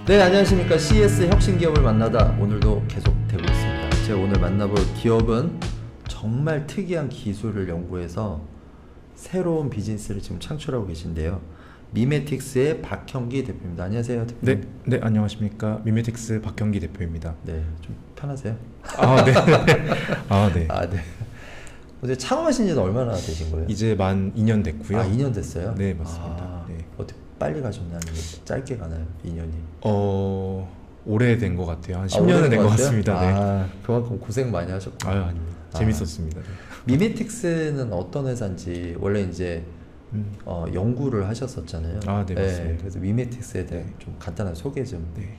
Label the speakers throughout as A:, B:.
A: 네, 안녕하십니까. CS 혁신기업을 만나다 오늘도 계속되고 있습니다. 제가 오늘 만나볼 기업은 정말 특이한 기술을 연구해서 새로운 비즈니스를 지금 창출하고 계신데요. 미메틱스의 박형기 대표입니다. 안녕하세요, 대표님.
B: 네, 안녕하십니까. 미메틱스 박형기 대표입니다.
A: 네, 좀 편하세요?
B: 아, 네. 아, 네.
A: 아, 네. 어제 창업하신 지는 얼마나 되신 거예요?
B: 이제 만 2년 됐고요.
A: 아, 2년 됐어요?
B: 네, 맞습니다.
A: 아,
B: 네.
A: 어떻게 빨리 가셨나요? 아니면 짧게 가나요? 2년이?
B: 오래된 것 같아요. 한 10년은 된 것 같습니다. 네.
A: 아, 그만큼 고생 많이 하셨구나.
B: 아유, 아닙니다. 재밌었습니다. 네.
A: 미메틱스는 어떤 회사인지 원래 이제 연구를 하셨었잖아요.
B: 아, 네, 맞습니다.
A: 그래서 미메틱스에 대해 좀 간단한 소개 좀.
B: 네.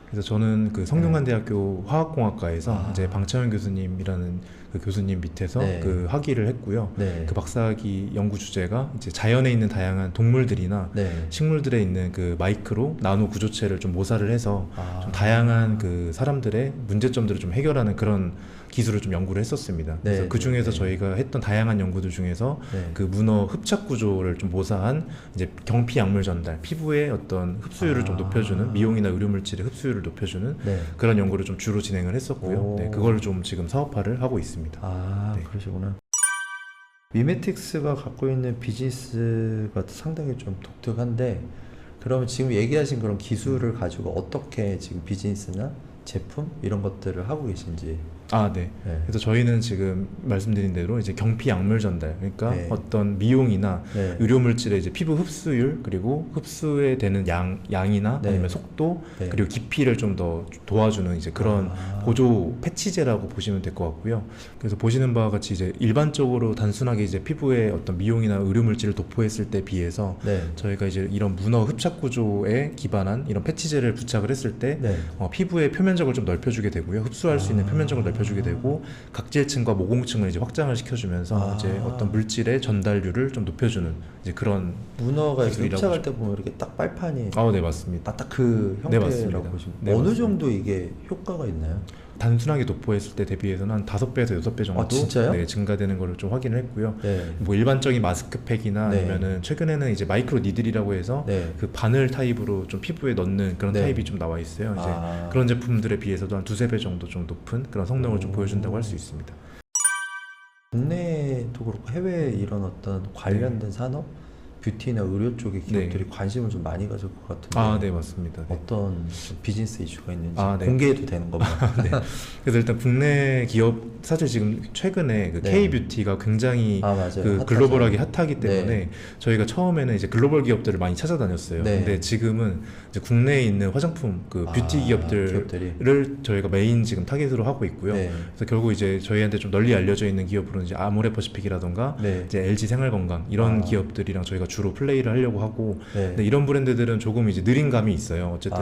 B: 그래서 저는 그 성균관대학교 화학공학과에서 이제 방창현 교수님이라는 그 교수님 밑에서
A: 네.
B: 그 학위를 했고요.
A: 네.
B: 그 박사학위 연구 주제가 이제 자연에 있는 다양한 동물들이나
A: 네.
B: 식물들에 있는 그 마이크로 나노 구조체를 좀 모사를 해서
A: 아.
B: 좀 다양한 그 사람들의 문제점들을 좀 해결하는 그런 기술을 좀 연구를 했었습니다.
A: 네,
B: 그래서 그 중에서
A: 네.
B: 저희가 했던 다양한 연구들 중에서
A: 네.
B: 그 문어 흡착 구조를 좀 모사한 이제 경피 약물 전달, 피부의 어떤 흡수율을 좀 높여주는 미용이나 의료 물질의 흡수율을 높여주는
A: 네.
B: 그런 연구를 좀 주로 진행을 했었고요.
A: 오.
B: 네, 그걸 좀 지금 사업화를 하고 있습니다.
A: 아,
B: 네.
A: 그러시구나. 미메틱스가 갖고 있는 비즈니스가 상당히 좀 독특한데, 그러면 지금 얘기하신 그런 기술을 가지고 어떻게 지금 비즈니스나 제품 이런 것들을 하고 계신지.
B: 아, 네.
A: 네.
B: 그래서 저희는 지금 말씀드린 대로 이제 경피 약물 전달, 그러니까
A: 네.
B: 어떤 미용이나
A: 네.
B: 의료 물질의 이제 피부 흡수율, 그리고 흡수에 되는 양이나
A: 네.
B: 아니면 속도,
A: 네.
B: 그리고 깊이를 좀 더 도와주는 이제 그런
A: 아.
B: 보조 패치제라고 보시면 될 것 같고요. 그래서 보시는 바와 같이 이제 일반적으로 단순하게 이제 피부에 어떤 미용이나 의료 물질을 도포했을 때 비해서
A: 네.
B: 저희가 이제 이런 문어 흡착 구조에 기반한 이런 패치제를 부착을 했을 때
A: 네.
B: 피부의 표면적을 좀 넓혀주게 되고요. 흡수할 수 있는
A: 아.
B: 표면적을 넓혀주게 되고 각질층과 모공층을 이제 확장을 시켜주면서
A: 아.
B: 이제 어떤 물질의 전달률을 좀 높여주는 이제 그런
A: 문어가 이렇게
B: 기술이라고
A: 흡착할 때 보면 이렇게 딱 빨판이
B: 네, 맞습니다.
A: 딱 그
B: 네,
A: 형태라고
B: 맞습니다.
A: 보시면
B: 네,
A: 어느
B: 맞습니다.
A: 정도 이게 효과가 있나요?
B: 단순하게 도포했을 때 대비해서는 한 5배에서 6배 정도
A: 아, 진짜요?
B: 네, 증가되는 거를 좀 확인을 했고요.
A: 네.
B: 뭐 일반적인 마스크팩이나
A: 네.
B: 아니면은 최근에는 이제 마이크로 니들이라고 해서
A: 네.
B: 그 바늘 타입으로 좀 피부에 넣는 그런
A: 네.
B: 타입이 좀 나와 있어요. 이제
A: 아.
B: 그런 제품들에 비해서도 한 2~3배 정도 좀 높은 그런 성능을 좀
A: 오.
B: 보여준다고 할 수 있습니다.
A: 국내도 그렇고 해외에 이런 어떤 관련된 산업, 뷰티나 의료 쪽의 기업들이 관심을 좀 많이 가질 것 같은데.
B: 아, 네, 맞습니다. 네.
A: 어떤 좀 비즈니스 이슈가 있는지
B: 네.
A: 공개해도 되는 겁니다.
B: 네. 그래서 일단 국내 기업 사실 지금 최근에 그
A: 네.
B: K-뷰티가 굉장히
A: 아, 맞아요.
B: 그
A: 핫하죠.
B: 글로벌하게 핫하기 때문에
A: 네.
B: 저희가 처음에는 이제 글로벌 기업들을 많이 찾아다녔어요.
A: 네.
B: 근데 지금은 이제 국내에 있는 화장품 그 뷰티 기업들을 저희가 메인 지금 타겟으로 하고 있고요.
A: 네.
B: 그래서 결국 이제 저희한테 좀 널리 알려져 있는 기업으로는 이제 아모레퍼시픽이라던가
A: 네.
B: 이제 LG 생활건강 이런
A: 아.
B: 기업들이랑 저희가 주로 플레이를 하려고 하고
A: 네.
B: 근데 이런 브랜드들은 조금 이제 느린 감이 있어요. 어쨌든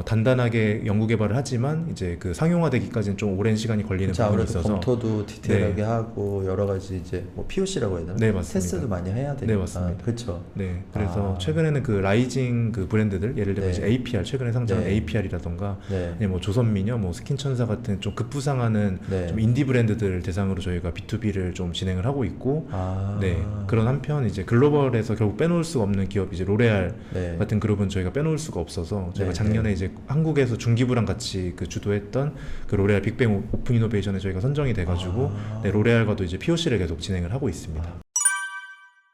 B: 단단하게 연구 개발을 하지만 이제 그 상용화되기까지는 좀 오랜 시간이 걸리는
A: 그쵸,
B: 부분이
A: 아무래도
B: 있어서
A: 검토도 디테일하게
B: 네.
A: 하고 여러 가지 이제 뭐 POC라고 해야 되나?
B: 네, 맞습니다.
A: 테스트도 많이 해야 되니까.
B: 네, 맞습니다.
A: 그렇죠.
B: 네, 그래서
A: 아.
B: 최근에는 그 라이징 그 브랜드들 예를 들면
A: 네.
B: 이제 APR 최근에 상장한
A: 네.
B: APR이라던가
A: 네.
B: 뭐 조선미녀, 뭐 스킨천사 같은 좀 급부상하는
A: 네.
B: 좀 인디 브랜드들 대상으로 저희가 B2B를 좀 진행을 하고 있고
A: 아.
B: 네, 그런 한편 이제 글로벌에서 결국 빼놓을 수가 없는 기업 이제 로레알
A: 네.
B: 같은 그룹은 저희가 빼놓을 수가 없어서 저희가
A: 네,
B: 작년에
A: 네.
B: 이제 한국에서 중기부랑 같이 그 주도했던 그 로레알 빅뱅 오픈 이노베이션에 저희가 선정이 돼가지고
A: 아.
B: 네, 로레알과도 이제 POC를 계속 진행을 하고 있습니다.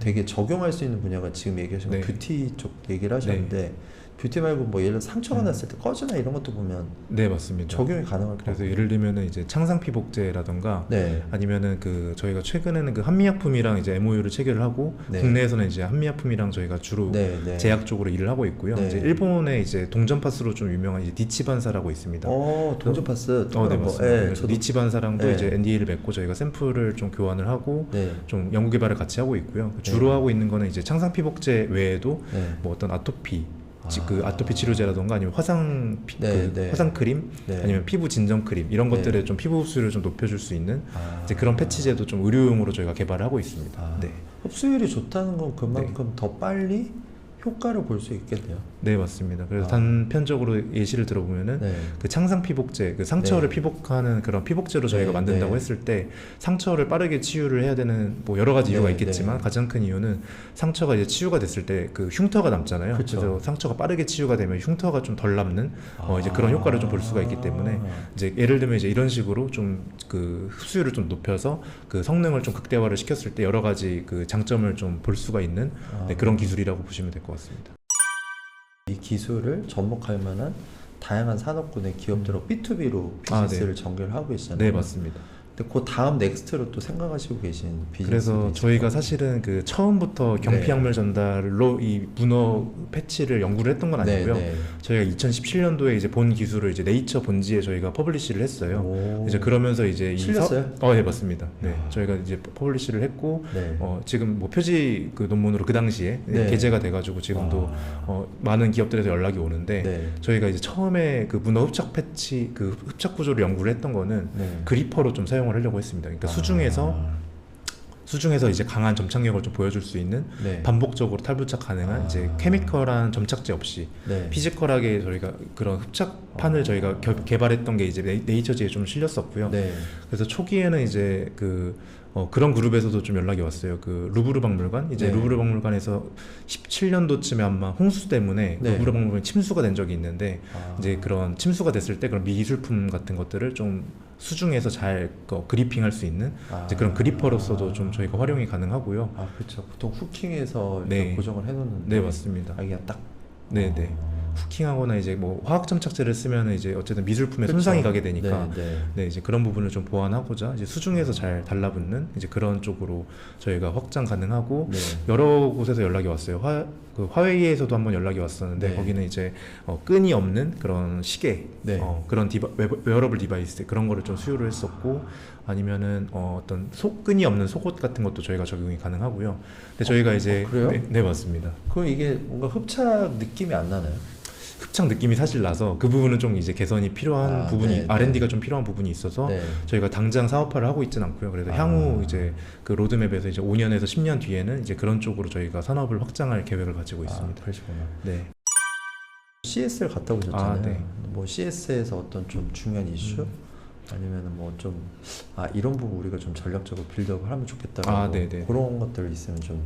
A: 되게 적용할 수 있는 분야가 지금 얘기하신
B: 네.
A: 뷰티 쪽 얘기를 하셨는데 뷰티 말고 뭐 예를 들어 상처가 났을 때 꺼지나 이런 것도 보면
B: 네, 맞습니다.
A: 적용이 가능할 것
B: 그래서
A: 같아요.
B: 예를 들면은 이제 창상피복제라던가
A: 네.
B: 아니면은 그 저희가 최근에는 그 한미약품이랑 이제 MOU를 체결을 하고
A: 네.
B: 국내에서는 이제 한미약품이랑 저희가 주로
A: 네, 네.
B: 제약 쪽으로 일을 하고 있고요.
A: 네.
B: 이제 일본에 이제 동전파스로 좀 유명한 이제 니치반사라고 있습니다.
A: 동전파스.
B: 네, 맞습니다.
A: 네,
B: 그래서 니치반사랑도
A: 네.
B: 이제 NDA를 맺고 저희가 샘플을 좀 교환을 하고
A: 네.
B: 좀 연구 개발을 같이 하고 있고요. 주로
A: 네.
B: 하고 있는 거는 이제 창상피복제 외에도
A: 네.
B: 뭐 어떤 그 아토피 치료제라던가 아니면
A: 네.
B: 화상 크림
A: 네.
B: 아니면 피부 진정 크림 이런
A: 네.
B: 것들의 좀 피부 흡수율을 좀 높여줄 수 있는
A: 아.
B: 이제 그런 패치제도 좀 의료용으로 저희가 개발을 하고 있습니다.
A: 아.
B: 네.
A: 흡수율이 좋다는 건 그만큼 더 빨리 효과를 볼 수 있겠네요.
B: 네, 맞습니다. 그래서
A: 아.
B: 단편적으로 예시를 들어보면은
A: 네.
B: 그 창상 피복제, 그 상처를
A: 네.
B: 피복하는 그런 피복제로 저희가
A: 네,
B: 만든다고
A: 네.
B: 했을 때 상처를 빠르게 치유를 해야 되는 뭐 여러 가지 이유가
A: 네,
B: 있겠지만
A: 네.
B: 가장 큰 이유는 상처가 이제 치유가 됐을 때 그 흉터가 남잖아요.
A: 그쵸.
B: 그래서 상처가 빠르게 치유가 되면 흉터가 좀 덜 남는 이제 그런 효과를 좀 볼 수가 있기 때문에 이제 예를 들면 이제 이런 식으로 좀 그 흡수율을 좀 높여서 그 성능을 좀 극대화를 시켰을 때 여러 가지 그 장점을 좀 볼 수가 있는 네, 그런 기술이라고 보시면 될 것 같습니다.
A: 이 기술을 접목할 만한 다양한 산업군의 기업들하고 B2B로 비즈니스를 전개를 하고 계시잖아요.
B: 네, 맞습니다.
A: 근데 그 다음 넥스트로 또 생각하시고 계신 비즈니스.
B: 그래서 저희가 사실은 그 처음부터 경피약물 전달로 이 문어 패치를 연구를 했던 건 아니고요.
A: 네.
B: 저희가 2017년도에 이제 본 기술을 이제 네이처 본지에 저희가 퍼블리시를 했어요.
A: 오.
B: 이제 그러면서 이제
A: 실렸어요?
B: 네, 맞습니다. 네,
A: 아.
B: 저희가 이제 퍼블리시를 했고
A: 네.
B: 지금 뭐 표지 그 논문으로 그 당시에
A: 네.
B: 게재가 돼가지고 지금도 많은 기업들에서 연락이 오는데
A: 네.
B: 저희가 이제 처음에 그 문어 흡착 패치 그 흡착 구조를 연구를 했던 거는
A: 네.
B: 그리퍼로 좀 사용을 하려고 했습니다. 그러니까 수중에서 이제 강한 점착력을 좀 보여줄 수 있는
A: 네.
B: 반복적으로 탈부착 가능한 이제 케미컬한 점착제 없이
A: 네.
B: 피지컬하게 저희가 그런 흡착판을 저희가 개발했던 게 이제 네이처지에 좀 실렸었고요.
A: 네.
B: 그래서 초기에는 이제 그런 그룹에서도 좀 연락이 왔어요. 그 루브르 박물관 이제
A: 네.
B: 루브르 박물관에서 17년도쯤에 아마 홍수 때문에
A: 네.
B: 루브르 박물관이 침수가 된 적이 있는데
A: 아.
B: 이제 그런 침수가 됐을 때 그런 미술품 같은 것들을 좀 수중에서 잘 그리핑할 수 있는 이제 그런 그리퍼로서도 좀 저희가 활용이 가능하고요.
A: 아, 그렇죠. 보통 후킹해서
B: 네.
A: 이렇게 고정을 해놓는데.
B: 네, 맞습니다.
A: 이게 딱.
B: 네네. 후킹하거나 이제 뭐 화학 점착제를 쓰면 이제 어쨌든 미술품에
A: 그쵸.
B: 손상이 가게 되니까
A: 네.
B: 네, 이제 그런 부분을 좀 보완하고자 이제 수중에서 잘 달라붙는 이제 그런 쪽으로 저희가 확장 가능하고
A: 네.
B: 여러 곳에서 연락이 왔어요. 화웨이에서도 한번 연락이 왔었는데
A: 네.
B: 거기는 이제 끈이 없는 그런 시계,
A: 네.
B: 그런 웨어러블 디바이스 그런 거를 좀 수요를 했었고 아니면은 어떤 끈이 없는 속옷 같은 것도 저희가 적용이 가능하고요. 근데 저희가 이제
A: 그래요?
B: 네, 맞습니다.
A: 그럼 이게 뭔가 흡착 느낌이 안 나나요?
B: 흡착 느낌이 사실 나서 그 부분은 좀 이제 개선이 필요한 부분이
A: 네,
B: R&D가 좀 필요한 부분이 있어서
A: 네.
B: 저희가 당장 사업화를 하고 있지는 않고요. 그래서 향후 이제 그 로드맵에서 이제 5년에서 10년 뒤에는 이제 그런 쪽으로 저희가 산업을 확장할 계획을 가지고 있습니다.
A: 그러시구나.
B: 네.
A: CS를 갔다 오셨잖아요.
B: 아, 네.
A: 뭐 CS에서 어떤 좀 중요한 이슈 아니면은 뭐 좀 이런 부분 우리가 좀 전략적으로 빌드업을 하면 좋겠다.
B: 네네.
A: 그런 것들 있으면 좀.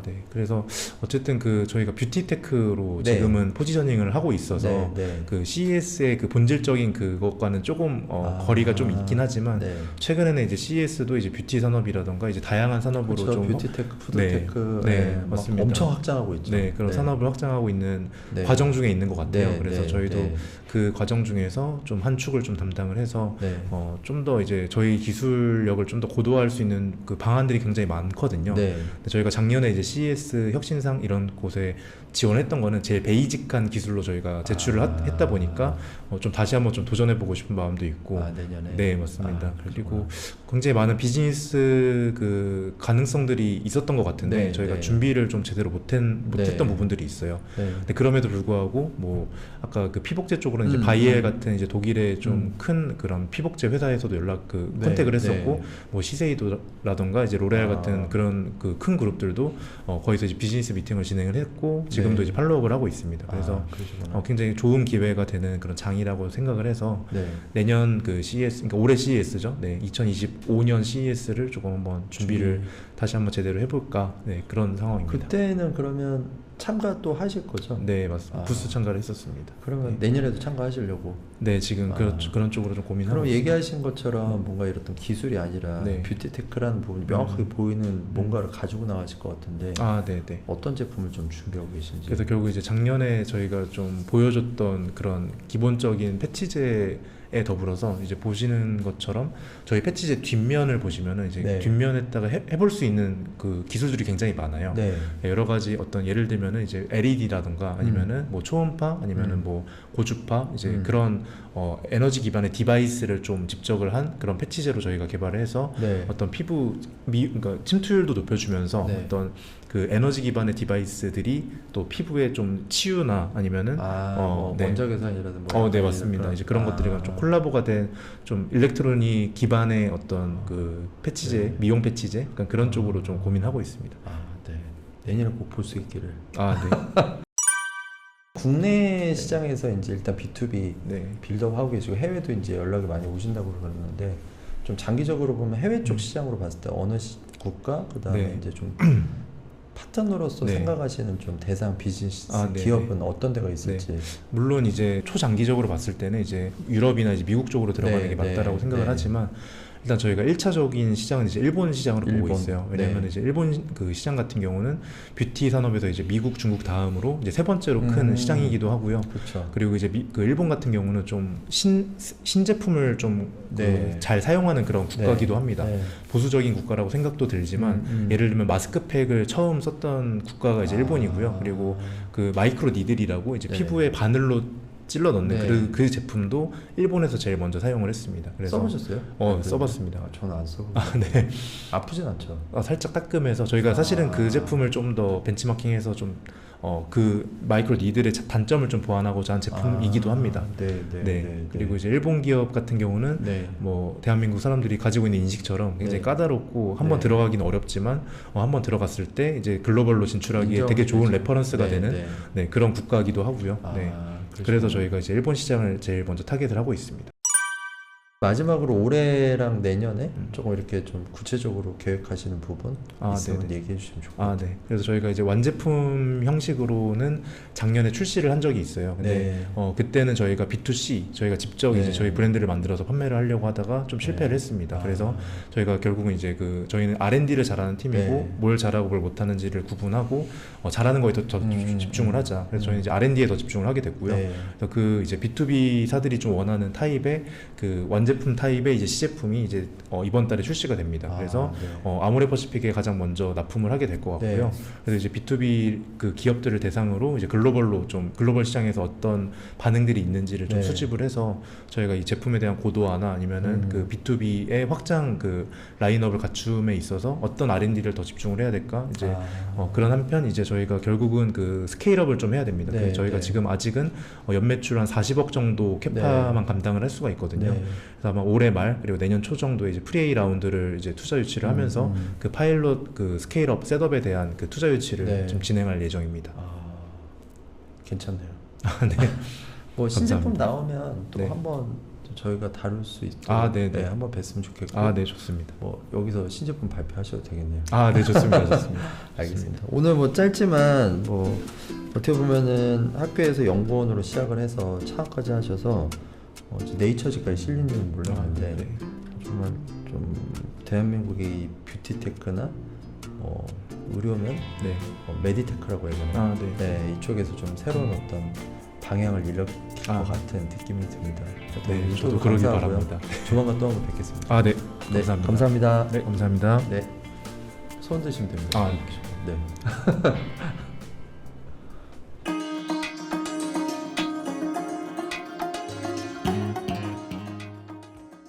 B: 네. 그래서 어쨌든 그 저희가 뷰티테크로
A: 네.
B: 지금은 포지셔닝을 하고 있어서
A: 네.
B: 그 CES의 그 본질적인 그것과는 조금 거리가 좀 있긴 하지만
A: 네.
B: 최근에는 이제 CES도 이제 뷰티 산업이라던가 이제 다양한 산업으로
A: 그렇죠.
B: 좀
A: 뷰티테크, 푸드테크
B: 네,
A: 막
B: 맞습니다.
A: 엄청 확장하고 있죠.
B: 네, 그런 산업을 확장하고 있는
A: 네.
B: 과정 중에 있는 것 같아요.
A: 네,
B: 그래서
A: 네,
B: 저희도
A: 네.
B: 그 과정 중에서 좀 한 축을 좀 담당을 해서
A: 네.
B: 좀 더 이제 저희 기술력을 좀 더 고도화할 수 있는 그 방안들이 굉장히 많거든요.
A: 네.
B: 근데 저희가 작년에 이제 CES 혁신상 이런 곳에 지원했던 거는 제일 베이직한 기술로 저희가 제출을 했다 보니까 좀 다시 한번 좀 도전해보고 싶은 마음도 있고.
A: 내년에.
B: 네, 맞습니다.
A: 그러시구나.
B: 그리고 굉장히 많은 비즈니스 그 가능성들이 있었던 것 같은데
A: 네,
B: 저희가
A: 네.
B: 준비를 좀 제대로 못했던
A: 네.
B: 부분들이 있어요.
A: 네.
B: 근데 그럼에도 불구하고 뭐 아까 그 피복제 쪽으로는 이제 바이엘 같은 이제 독일의 좀 큰 그런 피복제 회사에서도
A: 네,
B: 컨택을 했었고
A: 네.
B: 뭐 시세이도라던가 이제 로레알 같은 그런 그 큰 그룹들도 거기서 이제 비즈니스 미팅을 진행을 했고 지금도
A: 네.
B: 이제 팔로우업을 하고 있습니다. 그래서
A: 그러시구나.
B: 굉장히 좋은 기회가 되는 그런 장이라고 생각을 해서
A: 네.
B: 내년 그 CES, 그러니까 올해 CES죠. 네, 2025년 CES를 조금 한번 준비를 다시 한번 제대로 해볼까. 네, 그런 상황입니다.
A: 그때는 그러면 참가 또 하실 거죠?
B: 네, 맞습니다. 부스 참가를 했었습니다.
A: 그러면 내년에도 참가하시려고?
B: 네, 지금 그런 쪽으로 좀 고민하고
A: 그럼
B: 있습니다.
A: 얘기하신 것처럼 뭔가 이런 기술이 아니라
B: 네.
A: 뷰티테크라는 부분이 명확하게 보이는 뭔가를 가지고 나가실 것 같은데
B: 네.
A: 어떤 제품을 좀 준비하고 계신지.
B: 그래서 결국 이제 작년에 저희가 좀 보여줬던 그런 기본적인 패치제에 더불어서 이제 보시는 것처럼 저희 패치제 뒷면을 보시면은 이제
A: 네.
B: 뒷면에다가 해볼 수 있는 그 기술들이 굉장히 많아요.
A: 네.
B: 여러 가지 어떤 예를 들면은 이제 LED라든가 아니면은 뭐 초음파 아니면은 뭐 고주파 이제 그런 에너지 기반의 디바이스를 좀 집적을 한 그런 패치제로 저희가 개발을 해서
A: 네.
B: 어떤 그러니까 침투율도 높여주면서
A: 네.
B: 어떤 그 에너지 기반의 디바이스들이 또 피부에 좀 치유나 아니면은
A: 뭐
B: 네.
A: 원자 계산이라든가
B: 네, 맞습니다. 이제 그런 것들이랑 좀 콜라보가 된 좀 일렉트로닉 기반의 어떤 그 패치제, 미용 패치제 그런 쪽으로 좀 고민하고 있습니다.
A: 네. 내년에 꼭 볼 수 있기를.
B: 아, 네.
A: 국내 시장에서 이제 일단 B2B
B: 네.
A: 빌드업 하고 계시고 해외도 이제 연락이 많이 오신다고 그러는데 좀 장기적으로 보면 해외 쪽 시장으로 봤을 때 어느 국가 그다음에
B: 네.
A: 이제 좀 파트너로서
B: 네.
A: 생각하시는 좀 대상 비즈니스
B: 아, 네,
A: 기업은 어떤 데가 있을지.
B: 물론 이제 초장기적으로 봤을 때는 이제 유럽이나 이제 미국 쪽으로 들어가는
A: 네,
B: 게 맞다라고
A: 네,
B: 생각을
A: 네.
B: 하지만 일단 저희가 1차적인 시장은 이제 일본 시장으로 보고
A: 일본.
B: 있어요. 왜냐하면
A: 네.
B: 이제 일본 그 시장 같은 경우는 뷰티 산업에서 이제 미국, 중국 다음으로 이제 세 번째로 큰 시장이기도 하고요.
A: 그렇죠.
B: 그리고 이제 그 일본 같은 경우는 좀 신제품을 좀
A: 네.
B: 잘 사용하는 그런 국가기도
A: 네.
B: 합니다.
A: 네.
B: 보수적인 국가라고 생각도 들지만 예를 들면 마스크팩을 처음 썼던 국가가 이제 일본이고요. 그리고 그 마이크로 니들이라고 이제
A: 네.
B: 피부에 바늘로 찔러 넣는
A: 네.
B: 그 제품도 일본에서 제일 먼저 사용을 했습니다. 그래서
A: 써보셨어요?
B: 써봤습니다.
A: 저는 안 써보고.
B: 아, 네.
A: 아프진 않죠.
B: 살짝 따끔해서 저희가 사실은 그
A: 아.
B: 제품을 좀 더 벤치마킹해서 좀 그 마이크로 니들의 단점을 좀 보완하고자 한 제품이기도 합니다.
A: 네.
B: 그리고 이제 일본 기업 같은 경우는
A: 네.
B: 뭐 대한민국 사람들이 가지고 있는 인식처럼 굉장히
A: 네.
B: 까다롭고 한번
A: 네.
B: 들어가기는 어렵지만 한번 들어갔을 때 이제 글로벌로 진출하기에 되게 좋은
A: 인정되죠.
B: 레퍼런스가
A: 네,
B: 되는
A: 네.
B: 네, 그런 국가이기도 하고요.
A: 아,
B: 네.
A: 그러시구나.
B: 그래서 저희가 이제 일본 시장을 제일 먼저 타겟을 하고 있습니다.
A: 마지막으로 올해랑 내년에 조금 이렇게 좀 구체적으로 계획하시는 부분 있으면
B: 네네.
A: 얘기해 주시면 좋을 것 같아요.
B: 네. 그래서 저희가 이제 완제품 형식으로는 작년에 출시를 한 적이 있어요. 근데
A: 네.
B: 그때는 저희가 B2C, 저희가 직접
A: 네.
B: 이제 저희 브랜드를 만들어서 판매를 하려고 하다가 좀 실패를
A: 네.
B: 했습니다.
A: 아.
B: 그래서 저희가 결국은 이제 저희는 R&D를 잘하는 팀이고
A: 네.
B: 뭘 잘하고 뭘 못하는지를 구분하고 잘하는 거에 더 집중을 하자. 그래서 저희는 이제 R&D에 더 집중을 하게 됐고요.
A: 네.
B: 그래서 그 이제 B2B 사들이 좀 원하는 타입의 그 완제품 타입의 이제 시제품이 이제 이번 달에 출시가 됩니다. 그래서
A: 네.
B: 아모레퍼시픽에 가장 먼저 납품을 하게 될 것 같고요.
A: 네.
B: 그래서 이제 B2B 그 기업들을 대상으로 이제 글로벌로 좀 글로벌 시장에서 어떤 반응들이 있는지를 좀
A: 네.
B: 수집을 해서 저희가 이 제품에 대한 고도화나 아니면은 그 B2B의 확장 그 라인업을 갖춤에 있어서 어떤 R&D를 더 집중을 해야 될까 이제 그런 한편 이제 저희가 결국은 그 스케일업을 좀 해야 됩니다.
A: 네,
B: 그래서 저희가
A: 네.
B: 지금 아직은 연매출 한 40억 정도 캐파만 감당을 할 수가 있거든요.
A: 네.
B: 그래서 아마 올해 말 그리고 내년 초 정도에 이제 프리A 라운드를 이제 투자 유치를 하면서 그 파일럿 그 스케일업 셋업에 대한 그 투자 유치를
A: 네.
B: 좀 진행할 예정입니다.
A: 괜찮네요.
B: 네.
A: 뭐 신제품
B: 감사합니다.
A: 나오면 또
B: 네.
A: 한번 저희가 다룰 수 있도록
B: 네네.
A: 한번 뵀으면 좋겠고.
B: 네, 좋습니다.
A: 뭐 여기서 신제품 발표하셔도 되겠네요.
B: 네, 좋습니다. 좋습니다.
A: 알겠습니다. 오늘 뭐 짧지만 뭐 어떻게 보면은 학교에서 연구원으로 시작을 해서 창업까지 하셔서 이제 네이처지까지 실린지는 몰랐는데
B: 네.
A: 정말 좀 대한민국의 이 뷰티테크나 의료면
B: 네.
A: 메디테크라고 해야 되나?
B: 네.
A: 네, 이쪽에서 좀 새로운 어떤 방향을 일으킬 것 같은 느낌이 듭니다.
B: 네, 저도 그러길 바랍니다.
A: 조만간 또 한번 뵙겠습니다.
B: 네,
A: 네,
B: 감사합니다.
A: 감사합니다.
B: 네, 감사합니다.
A: 네, 손 드시면 됩니다.
B: 네.
A: 네.